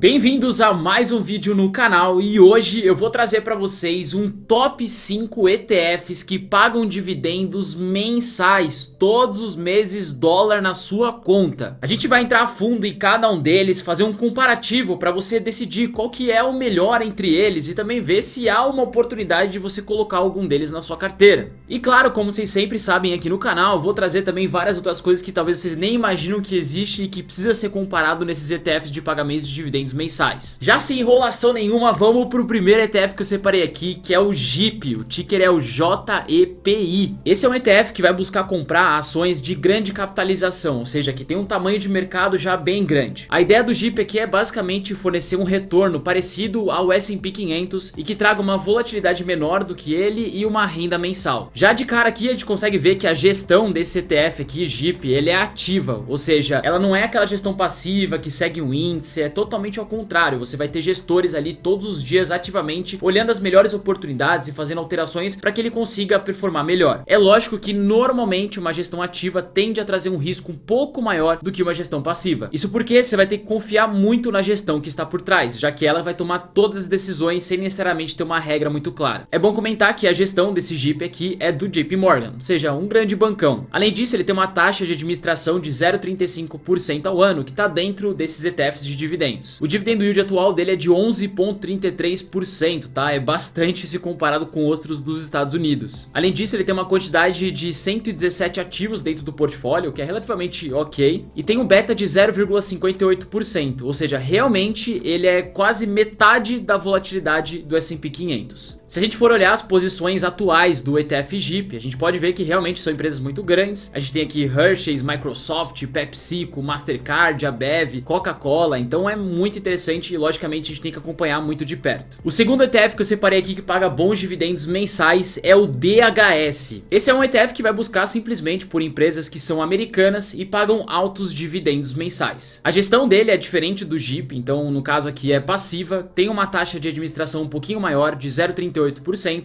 Bem-vindos a mais um vídeo no canal e hoje eu vou trazer para vocês um top 5 ETFs que pagam dividendos mensais todos os meses dólar na sua conta. A gente vai entrar a fundo em cada um deles, fazer um comparativo para você decidir qual que é o melhor entre eles e também ver se há uma oportunidade de você colocar algum deles na sua carteira. E claro, como vocês sempre sabem aqui no canal, eu vou trazer também várias outras coisas que talvez vocês nem imaginam que existe e que precisa ser comparado nesses ETFs de pagamento de dividendos mensais. Já sem enrolação nenhuma, vamos pro primeiro ETF que eu separei aqui, que é o JIP, o ticker é o JEPI. Esse é um ETF que vai buscar comprar ações de grande capitalização, ou seja, que tem um tamanho de mercado já bem grande. A ideia do JIP aqui é basicamente fornecer um retorno parecido ao S&P 500 e que traga uma volatilidade menor do que ele e uma renda mensal. Já de cara aqui a gente consegue ver que a gestão desse ETF aqui, JIP, ele é ativa, ou seja, ela não é aquela gestão passiva que segue um índice, é totalmente ao contrário, você vai ter gestores ali todos os dias ativamente olhando as melhores oportunidades e fazendo alterações para que ele consiga performar melhor. É lógico que normalmente uma gestão ativa tende a trazer um risco um pouco maior do que uma gestão passiva. Isso porque você vai ter que confiar muito na gestão que está por trás, já que ela vai tomar todas as decisões sem necessariamente ter uma regra muito clara. É bom comentar que a gestão desse JIP aqui é do JP Morgan, ou seja, um grande bancão. Além disso, ele tem uma taxa de administração de 0,35% ao ano, que está dentro desses ETFs de dividendos. O dividendo yield atual dele é de 11,33%, tá? É bastante se comparado com outros dos Estados Unidos. Além disso, ele tem uma quantidade de 117 ativos dentro do portfólio, que é relativamente ok, e tem um beta de 0,58%, ou seja, realmente ele é quase metade da volatilidade do S&P 500. Se a gente for olhar as posições atuais do ETF JIP, a gente pode ver que realmente são empresas muito grandes. A gente tem aqui Hershey's, Microsoft, PepsiCo, Mastercard, Ambev, Coca-Cola, então é muito interessante e logicamente a gente tem que acompanhar muito de perto. O segundo ETF que eu separei aqui que paga bons dividendos mensais é o DHS. Esse é um ETF que vai buscar simplesmente por empresas que são americanas e pagam altos dividendos mensais. A gestão dele é diferente do JIP, então no caso aqui é passiva, tem uma taxa de administração um pouquinho maior de 0,38%,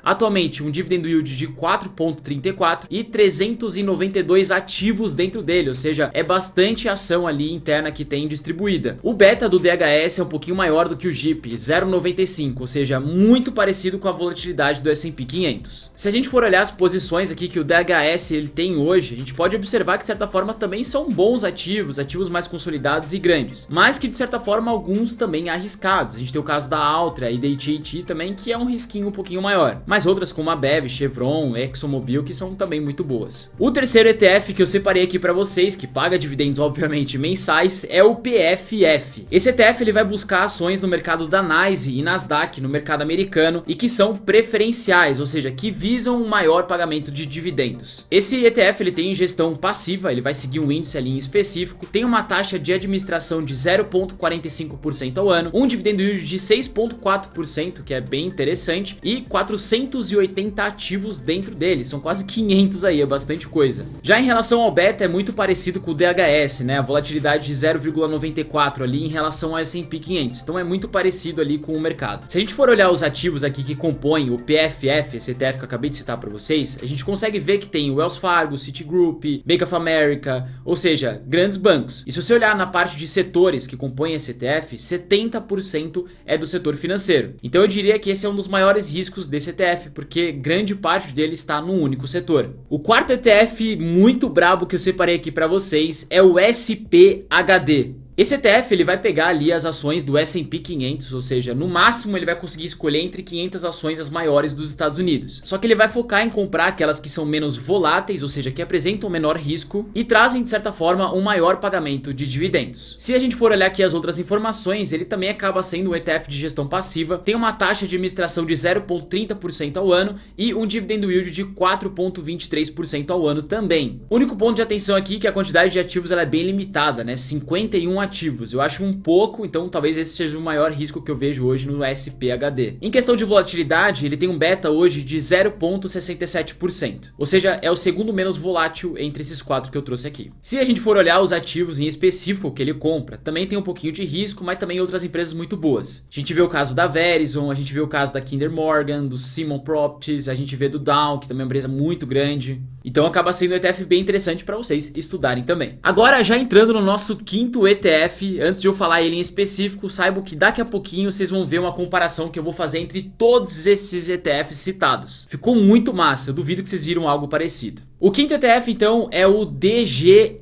atualmente um dividendo yield de 4,34% e 392 ativos dentro dele, ou seja, é bastante ação ali interna que tem distribuída. O beta do DHS é um pouquinho maior do que o JIP, 0,95, ou seja, muito parecido com a volatilidade do S&P 500. Se a gente for olhar as posições aqui que o DHS ele tem hoje, a gente pode observar que de certa forma também são bons ativos, ativos mais consolidados e grandes, mas que de certa forma alguns também arriscados. A gente tem o caso da Altria e da AT&T também, que é um risquinho um pouquinho maior, mas outras como a Bev, Chevron, ExxonMobil que são também muito boas. O terceiro ETF que eu separei aqui para vocês, que paga dividendos obviamente mensais, é o PFF. Esse ETF ele vai buscar ações no mercado da NYSE e Nasdaq no mercado americano e que são preferenciais, ou seja, que visam um maior pagamento de dividendos. Esse ETF ele tem gestão passiva, ele vai seguir um índice ali em específico, tem uma taxa de administração de 0,45% ao ano, um dividendo yield de 6,4%, que é bem interessante, e 480 ativos dentro dele, são quase 500 aí, é bastante coisa. Já em relação ao beta é muito parecido com o DHS, né? A volatilidade de 0,94 ali em relação ao S&P 500, então é muito parecido ali com o mercado. Se a gente for olhar os ativos aqui que compõem o PFF, esse ETF que eu acabei de citar para vocês, a gente consegue ver que tem o Wells Fargo, Citigroup, Bank of America, ou seja, grandes bancos. E se você olhar na parte de setores que compõem esse ETF, 70% é do setor financeiro. Então eu diria que esse é um dos maiores riscos desse ETF, porque grande parte dele está num único setor. O quarto ETF muito brabo que eu separei aqui para vocês é o SPHD. Esse ETF ele vai pegar ali as ações do S&P 500, ou seja, no máximo ele vai conseguir escolher entre 500 ações as maiores dos Estados Unidos. Só que ele vai focar em comprar aquelas que são menos voláteis, ou seja, que apresentam menor risco e trazem de certa forma um maior pagamento de dividendos. Se a gente for olhar aqui as outras informações, ele também acaba sendo um ETF de gestão passiva, tem uma taxa de administração de 0,30% ao ano e um dividendo yield de 4,23% ao ano também. O único ponto de atenção aqui é que a quantidade de ativos ela é bem limitada, né? 51 ativos. Eu acho um pouco, então talvez esse seja o maior risco que eu vejo hoje no SPHD. Em questão de volatilidade, ele tem um beta hoje de 0,67%, ou seja, é o segundo menos volátil entre esses quatro que eu trouxe aqui. Se a gente for olhar os ativos em específico que ele compra, também tem um pouquinho de risco, mas também outras empresas muito boas. A gente vê o caso da Verizon, a gente vê o caso da Kinder Morgan, do Simon Properties, a gente vê do Dow, que também é uma empresa muito grande. Então acaba sendo um ETF bem interessante para vocês estudarem também. Agora, já entrando no nosso quinto ETF, ETF, antes de eu falar ele em específico, saibam que daqui a pouquinho vocês vão ver uma comparação que eu vou fazer entre todos esses ETFs citados. Ficou muito massa, eu duvido que vocês viram algo parecido. O quinto ETF então é o DGRW,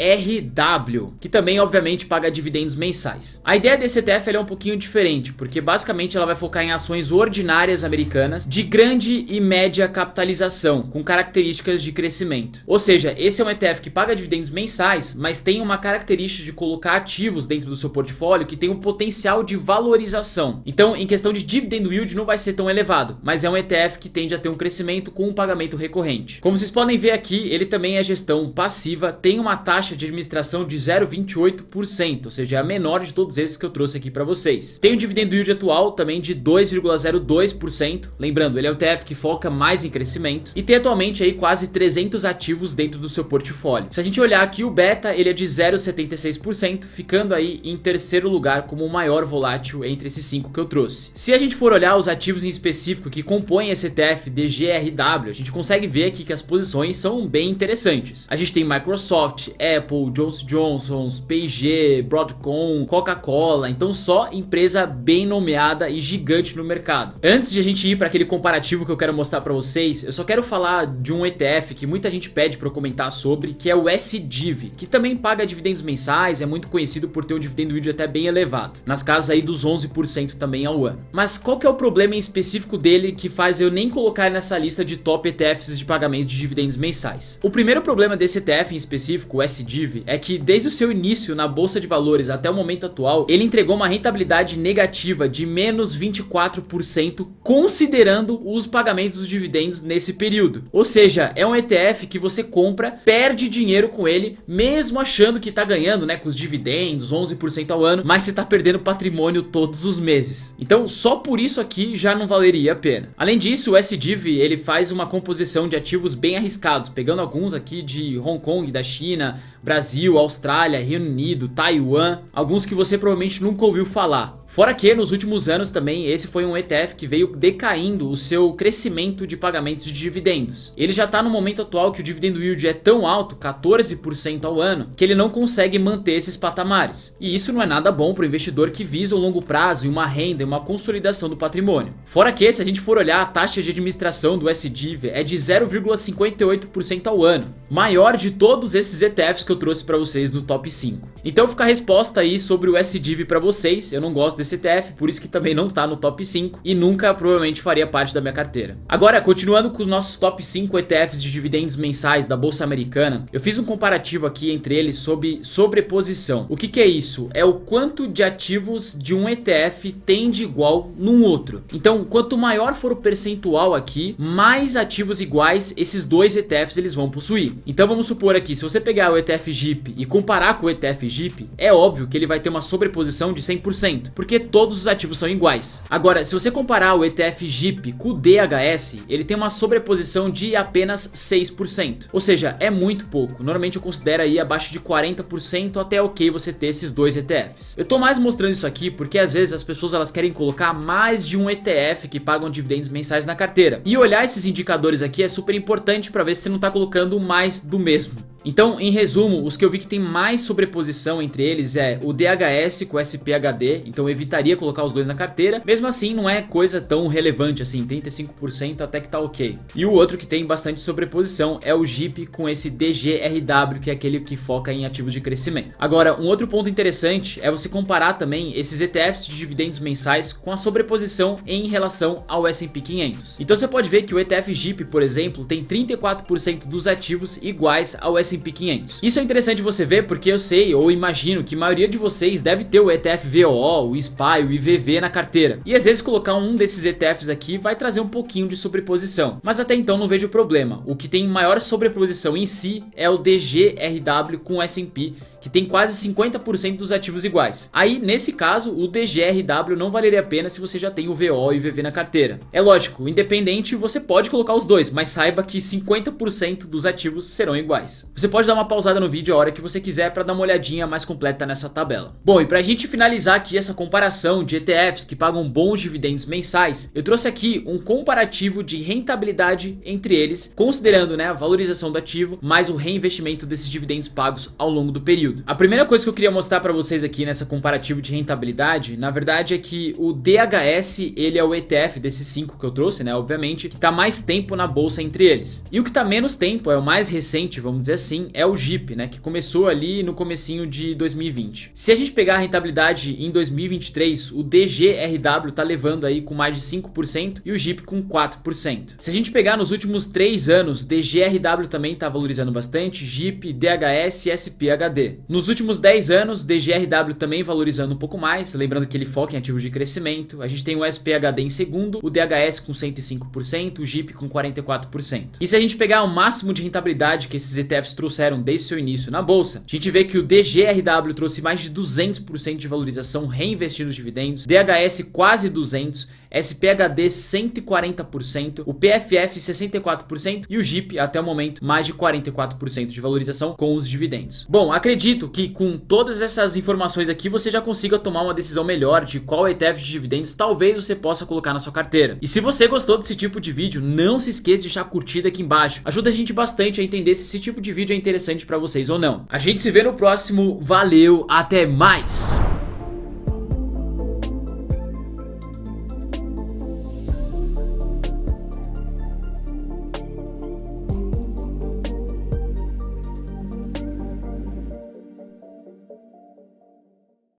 que também obviamente paga dividendos mensais. A ideia desse ETF é um pouquinho diferente, porque basicamente ela vai focar em ações ordinárias americanas de grande e média capitalização, com características de crescimento. Ou seja, esse é um ETF que paga dividendos mensais, mas tem uma característica de colocar ativos dentro do seu portfólio que tem um potencial de valorização. Então, em questão de dividend yield não vai ser tão elevado, mas é um ETF que tende a ter um crescimento com um pagamento recorrente. Como vocês podem ver aqui, ele também é gestão passiva, tem uma taxa de administração de 0,28%, ou seja, é a menor de todos esses que eu trouxe aqui para vocês. Tem um dividend yield atual também de 2,02%, lembrando, ele é o ETF que foca mais em crescimento, e tem atualmente aí quase 300 ativos dentro do seu portfólio. Se a gente olhar aqui o beta, ele é de 0,76%, ficando aí em terceiro lugar como o maior volátil entre esses 5 que eu trouxe. Se a gente for olhar os ativos em específico que compõem esse ETF DGRW, a gente consegue ver aqui que as posições são bem interessantes. A gente tem Microsoft, Apple, Johnson & Johnson, P&G, Broadcom, Coca-Cola, então só empresa bem nomeada e gigante no mercado. Antes de a gente ir para aquele comparativo que eu quero mostrar para vocês, eu só quero falar de um ETF que muita gente pede para eu comentar sobre, que é o SDIV, que também paga dividendos mensais, é muito conhecido por ter um dividend yield até bem elevado, nas casas aí dos 11% também ao ano. Mas qual que é o problema em específico dele que faz eu nem colocar nessa lista de top ETFs de pagamento de dividendos mensais? O primeiro problema desse ETF em específico, o SDIV, é que desde o seu início na bolsa de valores até o momento atual, ele entregou uma rentabilidade negativa de menos 24%, considerando os pagamentos dos dividendos nesse período. Ou seja, é um ETF que você compra, perde dinheiro com ele, mesmo achando que tá ganhando, né, com os dividendos, 11% ao ano, mas você tá perdendo patrimônio todos os meses. Então, só por isso aqui já não valeria a pena. Além disso, o SDIV, ele faz uma composição de ativos bem arriscados, pegando alguns aqui de Hong Kong, da China, Brasil, Austrália, Reino Unido, Taiwan, alguns que você provavelmente nunca ouviu falar. Fora que nos últimos anos também esse foi um ETF que veio decaindo o seu crescimento de pagamentos de dividendos. Ele já está no momento atual que o dividend yield é tão alto, 14% ao ano, que ele não consegue manter esses patamares. E isso não é nada bom para o investidor que visa um longo prazo e uma renda e uma consolidação do patrimônio. Fora que, se a gente for olhar, a taxa de administração do SDIV é de 0,58% ao ano, maior de todos esses ETFs que eu trouxe para vocês no top 5. Então fica a resposta aí sobre o SDIV para vocês. Eu não gosto desse ETF, por isso que também não tá no top 5 e nunca provavelmente faria parte da minha carteira. Agora, continuando com os nossos top 5 ETFs de dividendos mensais da Bolsa Americana, eu fiz um comparativo aqui entre eles sobre sobreposição. O que é isso? É o quanto de ativos de um ETF tem de igual num outro. Então, quanto maior for o percentual aqui, mais ativos iguais esses dois ETFs eles vão possuir. Então vamos supor aqui, se você pegar o ETF JIP e comparar com o ETF JIP, é óbvio que ele vai ter uma sobreposição de 100%, porque todos os ativos são iguais. Agora, se você comparar o ETF JIP com o DHS, ele tem uma sobreposição de apenas 6%. Ou seja, é muito pouco. Normalmente eu considero aí abaixo de 40%, até ok você ter esses dois ETFs. Eu tô mais mostrando isso aqui porque às vezes as pessoas elas querem colocar mais de um ETF que pagam dividendos mensais na carteira. E olhar esses indicadores aqui é super importante para ver se você não tá colocando mais do mesmo. Então, em resumo, os que eu vi que tem mais sobreposição entre eles é o DHS com o SPHD, então eu evitaria colocar os dois na carteira. Mesmo assim, não é coisa tão relevante assim, 35% até que tá ok. E o outro que tem bastante sobreposição é o JIP com esse DGRW, que é aquele que foca em ativos de crescimento. Agora, um outro ponto interessante é você comparar também esses ETFs de dividendos mensais com a sobreposição em relação ao S&P 500. Então você pode ver que o ETF JIP, por exemplo, tem 34% dos ativos iguais ao S&P 500. Isso é interessante você ver porque eu sei ou imagino que a maioria de vocês deve ter o ETF VOO, o SPY, o IVV na carteira. E às vezes colocar um desses ETFs aqui vai trazer um pouquinho de sobreposição. Mas até então não vejo problema. O que tem maior sobreposição em si é o DGRW com o S&P, que tem quase 50% dos ativos iguais. Aí, nesse caso, o DGRW não valeria a pena se você já tem o VO e o IVV na carteira. É lógico, independente, você pode colocar os dois, mas saiba que 50% dos ativos serão iguais. Você pode dar uma pausada no vídeo a hora que você quiser para dar uma olhadinha mais completa nessa tabela. Bom, e pra gente finalizar aqui essa comparação de ETFs que pagam bons dividendos mensais, eu trouxe aqui um comparativo de rentabilidade entre eles, considerando, né, a valorização do ativo mais o reinvestimento desses dividendos pagos ao longo do período. período. A primeira coisa que eu queria mostrar pra vocês aqui nessa comparativa de rentabilidade, na verdade é que o DHS, ele é o ETF desses 5 que eu trouxe, né, obviamente, que tá mais tempo na bolsa entre eles. E o que tá menos tempo, é o mais recente, vamos dizer assim, é o JIP, né, que começou ali no comecinho de 2020. Se a gente pegar a rentabilidade em 2023, o DGRW tá levando aí com mais de 5% e o JIP com 4%. Se a gente pegar nos últimos 3 anos, DGRW também tá valorizando bastante, JIP, DHS e SPHD. Nos últimos 10 anos, DGRW também valorizando um pouco mais, lembrando que ele foca em ativos de crescimento. A gente tem o SPHD em segundo, o DHS com 105%, o JIP com 44%. E se a gente pegar o máximo de rentabilidade que esses ETFs trouxeram desde seu início na bolsa, a gente vê que o DGRW trouxe mais de 200% de valorização reinvestindo os dividendos, DHS quase 200%, SPHD 140%, o PFF 64% e o JIP até o momento mais de 44% de valorização com os dividendos. Bom, acredito que com todas essas informações aqui você já consiga tomar uma decisão melhor de qual ETF de dividendos talvez você possa colocar na sua carteira. E se você gostou desse tipo de vídeo, não se esqueça de deixar a curtida aqui embaixo. Ajuda a gente bastante a entender se esse tipo de vídeo é interessante pra vocês ou não. A gente se vê no próximo. Valeu, até mais!